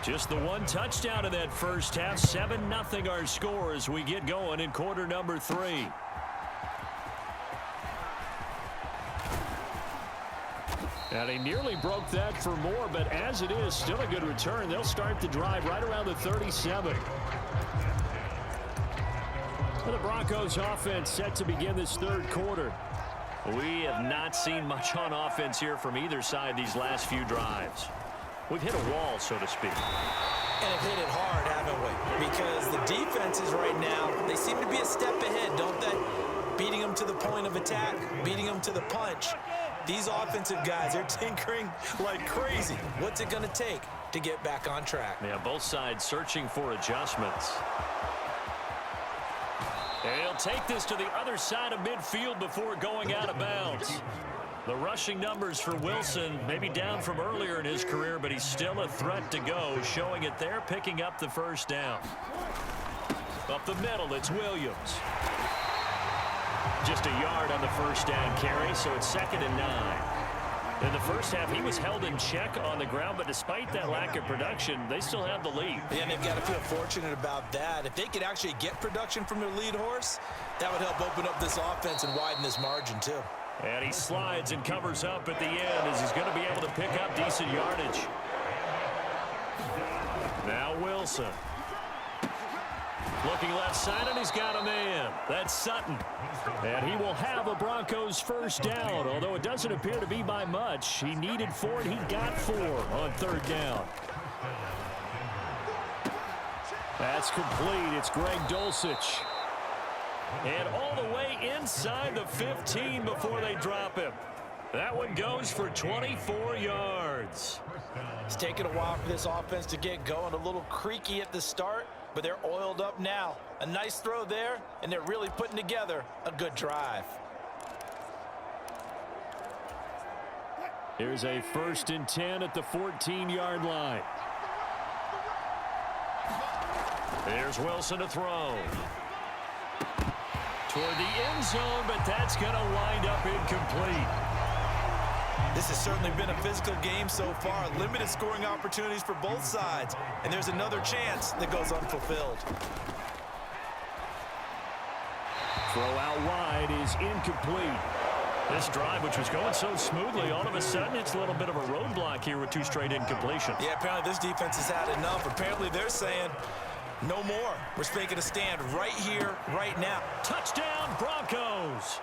Just the one touchdown in that first half. 7-0 our score as we get going in quarter number 3. And he nearly broke that for more, but as it is, still a good return. They'll start the drive right around the 37. The Broncos offense set to begin this third quarter. We have not seen much on offense here from either side these last few drives. We've hit a wall, so to speak. And have hit it hard, haven't we? Because the defenses right now, they seem to be a step ahead, don't they? Beating them to the point of attack, beating them to the punch. These offensive guys, they're tinkering like crazy. What's it going to take to get back on track? Yeah, both sides searching for adjustments. And he'll take this to the other side of midfield before going out of bounds. The rushing numbers for Wilson maybe down from earlier in his career, but he's still a threat to go, showing it there, picking up the first down. Up the middle, it's Williams. Just a yard on the first down carry, so it's 2nd and 9. In the first half, he was held in check on the ground, but despite that lack of production, they still have the lead. Yeah, and they've got to feel fortunate about that. If they could actually get production from their lead horse, that would help open up this offense and widen this margin, too. And he slides and covers up at the end as he's going to be able to pick up decent yardage. Now Wilson. Looking left side, and he's got a man. That's Sutton. And he will have a Broncos first down, although it doesn't appear to be by much. He needed 4, and he got 4 on 3rd down. That's complete. It's Greg Dulcich. And all the way inside the 15 before they drop him. That one goes for 24 yards. It's taken a while for this offense to get going. A little creaky at the start, but they're oiled up now. A nice throw there, and they're really putting together a good drive. Here's a 1st and 10 at the 14-yard line. There's Wilson to throw. Toward the end zone, but that's going to wind up incomplete. This has certainly been a physical game so far. Limited scoring opportunities for both sides. And there's another chance that goes unfulfilled. Throw out wide is incomplete. This drive, which was going so smoothly, all of a sudden it's a little bit of a roadblock here with 2 straight incompletions. Yeah, apparently this defense has had enough. Apparently they're saying, no more. We're making a stand right here, right now. Touchdown, Broncos.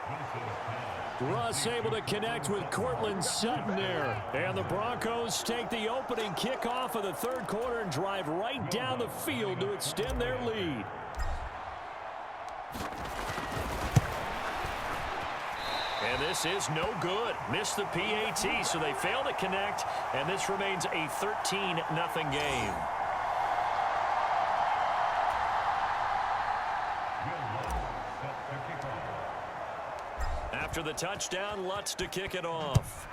Russ able to connect with Cortland Sutton there. And the Broncos take the opening kickoff of the 3rd quarter and drive right down the field to extend their lead. And this is no good. Missed the PAT, so they fail to connect, and this remains a 13-0 game. After the touchdown, Lutz to kick it off.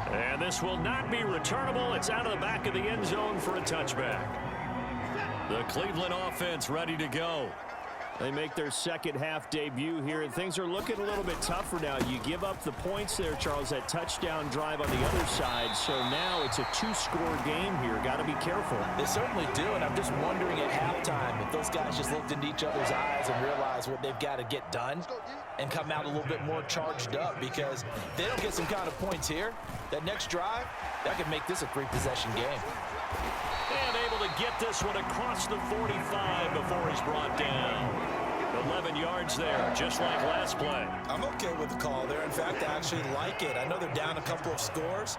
And this will not be returnable. It's out of the back of the end zone for a touchback. The Cleveland offense ready to go. They make their 2nd half debut here, and things are looking a little bit tougher now. You give up the points there, Charles, that touchdown drive on the other side. So now it's a 2-score game here. Got to be careful. They certainly do, and I'm just wondering at halftime if those guys just looked into each other's eyes and realized what they've got to get done and come out a little bit more charged up, because if they don't get some kind of points here, that next drive, that could make this a 3-possession game. And able to get this one across the 45 before he's brought down. 11 yards there, just like last play. I'm okay with the call there. In fact, I actually like it. I know they're down a couple of scores,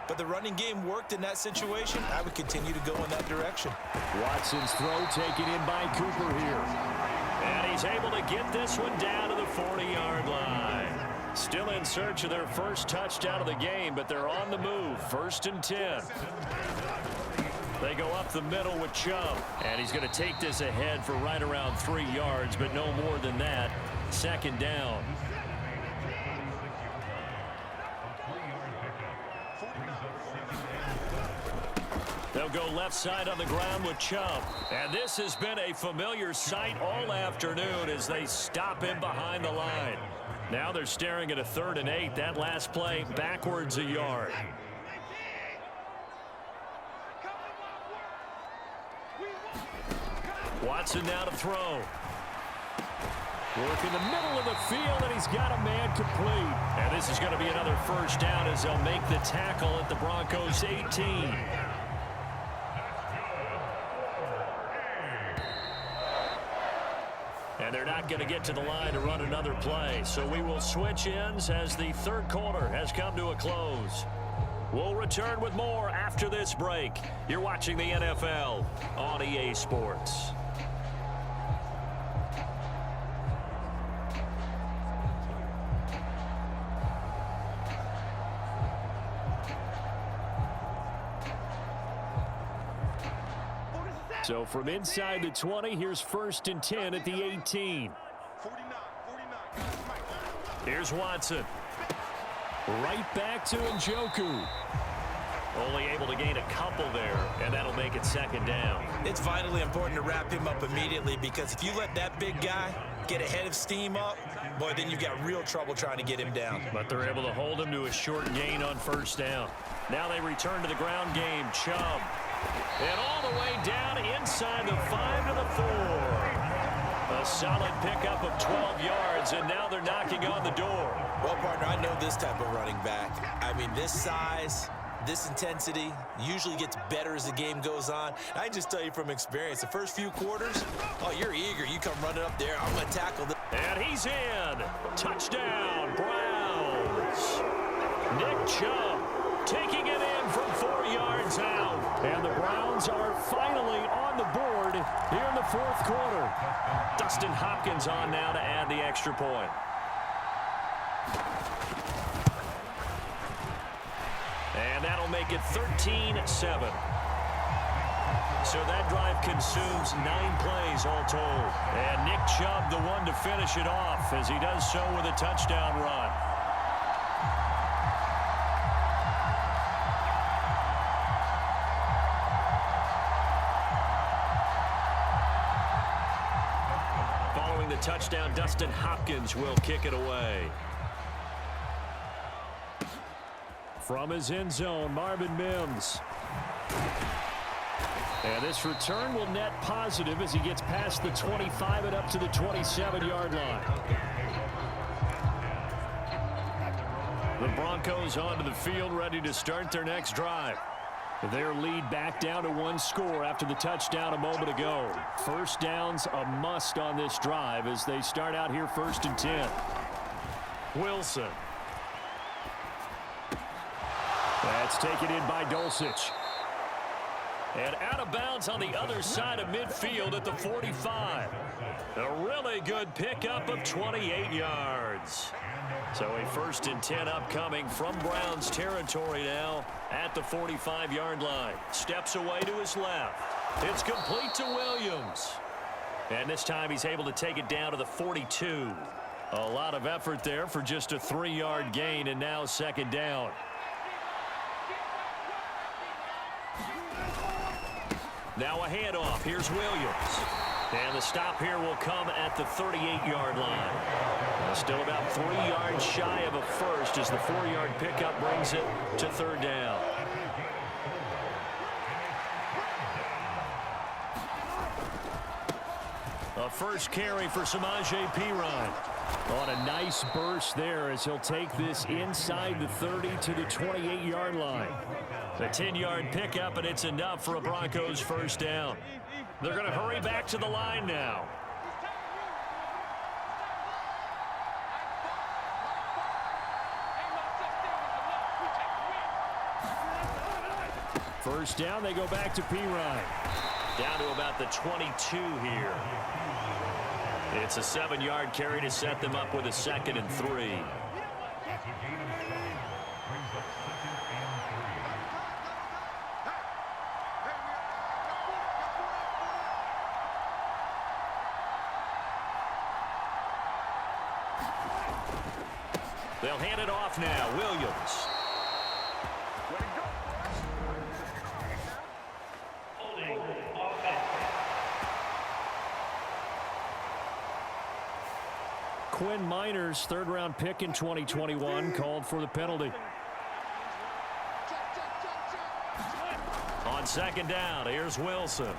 but the running game worked in that situation. I would continue to go in that direction. Watson's throw taken in by Cooper here. And he's able to get this one down to the 40-yard line. Still in search of their first touchdown of the game, but they're on the move. 1st and 10. They go up the middle with Chubb, and he's going to take this ahead for right around 3 yards, but no more than that. 2nd down. They'll go left side on the ground with Chubb. And this has been a familiar sight all afternoon as they stop him behind the line. Now they're staring at a 3rd and 8. That last play backwards a yard. Watson now to throw. Work in the middle of the field, and he's got a man complete. And this is going to be another first down as they'll make the tackle at the Broncos' 18. And they're not going to get to the line to run another play. So we will switch ends as the 3rd quarter has come to a close. We'll return with more after this break. You're watching the NFL on EA Sports. So from inside the 20, here's 1st and 10 at the 18. Here's Watson. Right back to Njoku. Only able to gain a couple there, and that'll make it 2nd down. It's vitally important to wrap him up immediately, because if you let that big guy get ahead of steam up, boy, then you've got real trouble trying to get him down. But they're able to hold him to a short gain on 1st down. Now they return to the ground game. Chubb. And all the way down inside the 5 to the 4. A solid pickup of 12 yards, and now they're knocking on the door. Well, partner, I know this type of running back. I mean, this size, this intensity usually gets better as the game goes on. I just tell you from experience, the first few quarters, oh, you're eager. You come running up there. I'm going to tackle this. And he's in. Touchdown, Browns. Nick Chubb taking it in from 4 yards out. And the Browns are finally on the board here in the 4th quarter. Dustin Hopkins on now to add the extra point. And that'll make it 13-7. So that drive consumes 9 plays all told. And Nick Chubb the one to finish it off as he does so with a touchdown run. Following the touchdown, Dustin Hopkins will kick it away. From his end zone, Marvin Mims. And this return will net positive as he gets past the 25 and up to the 27-yard line. The Broncos onto the field, ready to start their next drive. Their lead back down to 1 score after the touchdown a moment ago. 1st down's a must on this drive as they start out here 1st and 10. Wilson. That's taken in by Dulcich. And out of bounds on the other side of midfield at the 45. A really good pickup of 28 yards. So a 1st and 10 upcoming from Browns territory now at the 45-yard line. Steps away to his left. It's complete to Williams. And this time he's able to take it down to the 42. A lot of effort there for just a 3-yard gain, and now 2nd down. Now a handoff. Here's Williams. And the stop here will come at the 38-yard line. Still about 3 yards shy of a first as the 4-yard pickup brings it to 3rd down. A first carry for Samaje Perine. On a nice burst there as he'll take this inside the 30 to the 28-yard line. A 10-yard pickup, and it's enough for a Broncos 1st down. They're going to hurry back to the line now. First down, they go back to Perine. Down to about the 22 here. It's a 7-yard carry to set them up with a 2nd and 3. They'll hand it off now. Williams. Quinn Miners, third-round pick in 2021, called for the penalty. On second down, here's Wilson.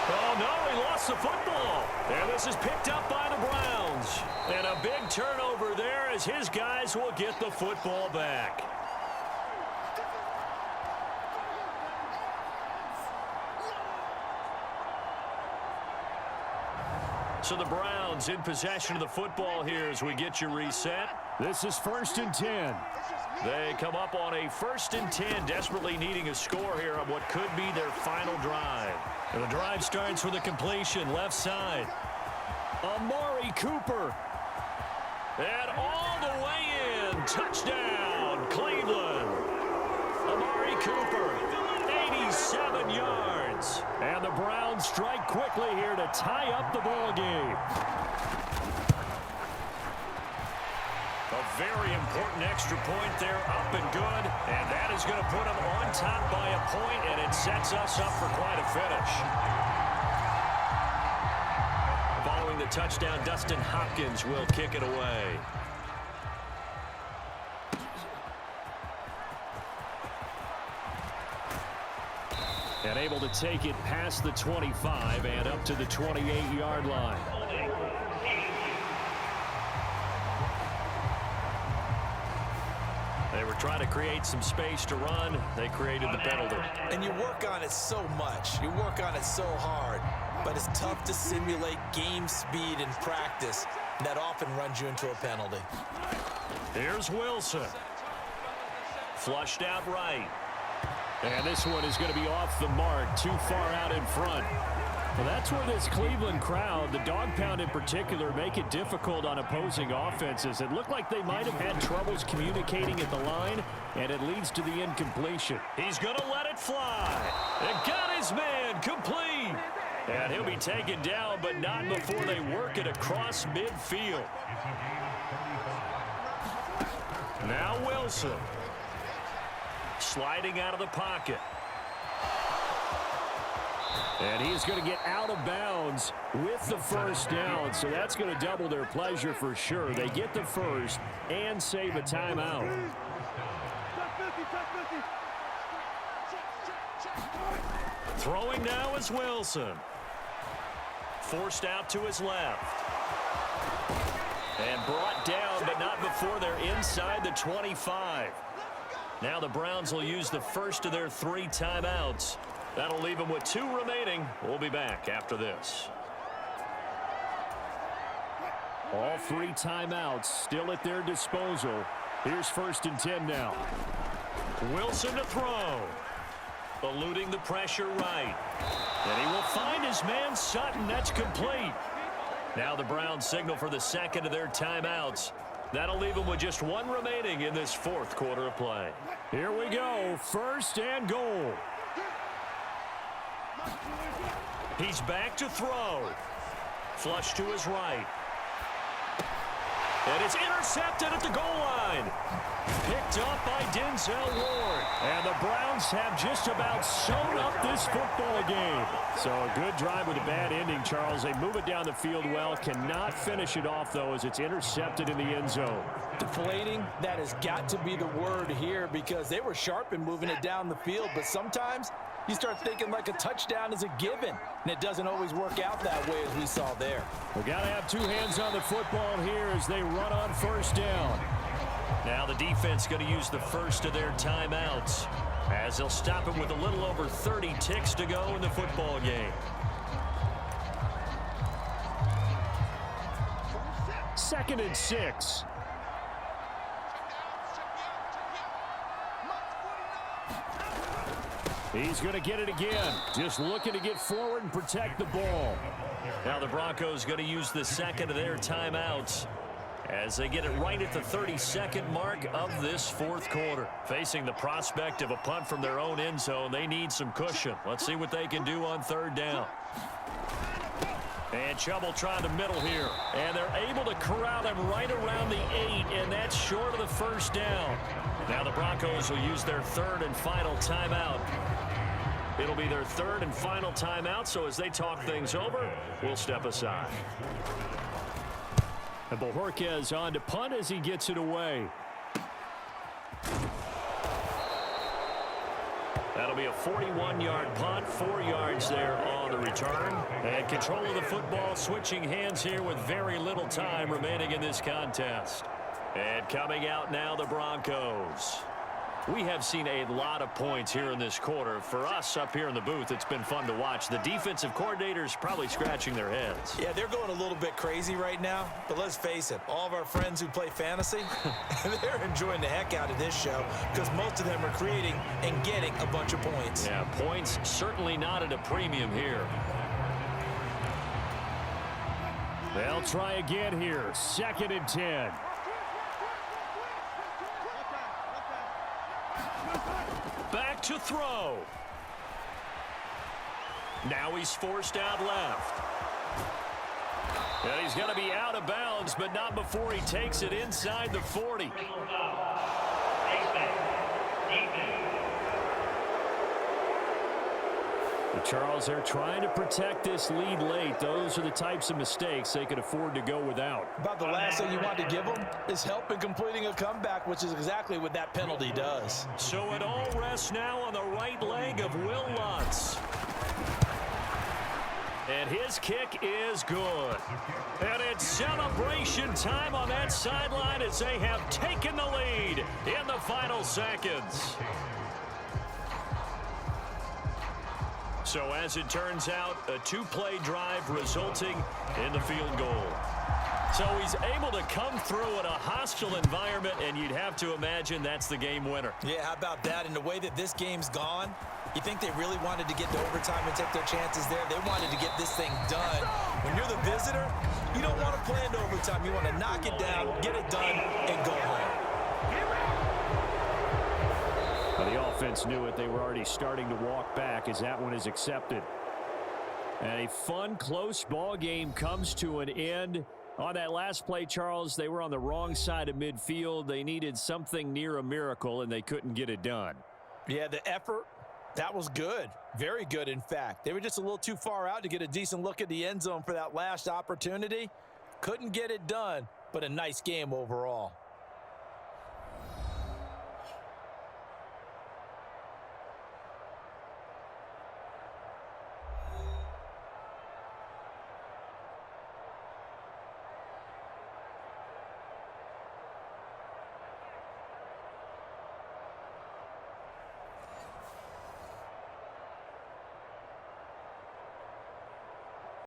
Oh, no, he lost the football. And this is picked up by the Browns. And a big turnover there as his guys will get the football back. So the Browns in possession of the football here as we get you reset. This is 1st and 10. They come up on a 1st and 10, desperately needing a score here on what could be their final drive. And the drive starts with a completion, left side. Amari Cooper. And all the way in. Touchdown, Cleveland. Amari Cooper, 87 yards. And the Browns strike quickly here to tie up the ball game. A very important extra point there, up and good. And that is going to put them on top by a point, and it sets us up for quite a finish. Following the touchdown, Dustin Hopkins will kick it away. And able to take it past the 25 and up to the 28-yard line. They were trying to create some space to run. They created the penalty. And you work on it so much. You work on it so hard. But it's tough to simulate game speed in practice. That often runs you into a penalty. Here's Wilson. Flushed out right. And this one is going to be off the mark, too far out in front. Well, that's where this Cleveland crowd, the dog pound in particular, make it difficult on opposing offenses. It looked like they might have had troubles communicating at the line, and it leads to the incompletion. He's going to let it fly. And got his man complete. And he'll be taken down, but not before they work it across midfield. Now Wilson. Sliding out of the pocket. And he's going to get out of bounds with the first down, so that's going to double their pleasure for sure. They get the first and save a timeout. Throwing now is Wilson. Forced out to his left. And brought down, but not before they're inside the 25. Now the Browns will use the first of their 3 timeouts. That'll leave them with 2 remaining. We'll be back after this. All 3 timeouts still at their disposal. Here's 1st and 10 now. Wilson to throw. Eluding the pressure right. And he will find his man Sutton. That's complete. Now the Browns signal for the second of their timeouts. That'll leave them with just 1 remaining in this 4th quarter of play. Here we go. 1st and goal. He's back to throw. Flush to his right. And it's intercepted at the goal line. Picked up by Denzel Ward. And the Browns have just about sewn up this football game. So a good drive with a bad ending, Charles. They move it down the field well. Cannot finish it off, though, as it's intercepted in the end zone. Deflating, that has got to be the word here because they were sharp in moving it down the field. But sometimes you start thinking like a touchdown is a given. And it doesn't always work out that way as we saw there. We got to have 2 hands on the football here as they run on first down. Now the defense going to use the first of their timeouts as they'll stop it with a little over 30 ticks to go in the football game. 2nd and 6. He's going to get it again. Just looking to get forward and protect the ball. Now the Broncos going to use the second of their timeouts as they get it right at the 32nd mark of this 4th quarter. Facing the prospect of a punt from their own end zone, they need some cushion. Let's see what they can do on 3rd down. And Chubb will try the middle here. And they're able to corral him right around the 8, and that's short of the first down. Now the Broncos will use their 3rd and final timeout. It'll be their third and final timeout, so as they talk things over, we'll step aside. And Bojorquez on to punt as he gets it away. That'll be a 41-yard punt, 4 yards there on the return. And control of the football switching hands here with very little time remaining in this contest. And coming out now, the Broncos. We have seen a lot of points here in this quarter. For us up here in the booth, it's been fun to watch. The defensive coordinators probably scratching their heads. Yeah, they're going a little bit crazy right now. But let's face it, all of our friends who play fantasy, they're enjoying the heck out of this show because most of them are creating and getting a bunch of points. Yeah, points certainly not at a premium here. They'll try again here. 2nd and 10. Back to throw. Now he's forced out left. And he's going to be out of bounds, but not before he takes it inside the 40. Charles, they're trying to protect this lead late. Those are the types of mistakes they could afford to go without. About the last thing you want to give them is help in completing a comeback, which is exactly what that penalty does. So it all rests now on the right leg of Will Lutz. And his kick is good. And it's celebration time on that sideline as they have taken the lead in the final seconds. So as it turns out, a 2-play drive resulting in the field goal. So he's able to come through in a hostile environment, and you'd have to imagine that's the game winner. Yeah, how about that? And the way that this game's gone, you think they really wanted to get to overtime and take their chances there? They wanted to get this thing done. When you're the visitor, you don't want to play into overtime. You want to knock it down, get it done, and go home. Well, the offense knew it. They were already starting to walk back as that one is accepted. And a fun, close ball game comes to an end. On that last play, Charles, they were on the wrong side of midfield. They needed something near a miracle, and they couldn't get it done. Yeah, the effort, that was good. Very good, in fact. They were just a little too far out to get a decent look at the end zone for that last opportunity. Couldn't get it done, but a nice game overall.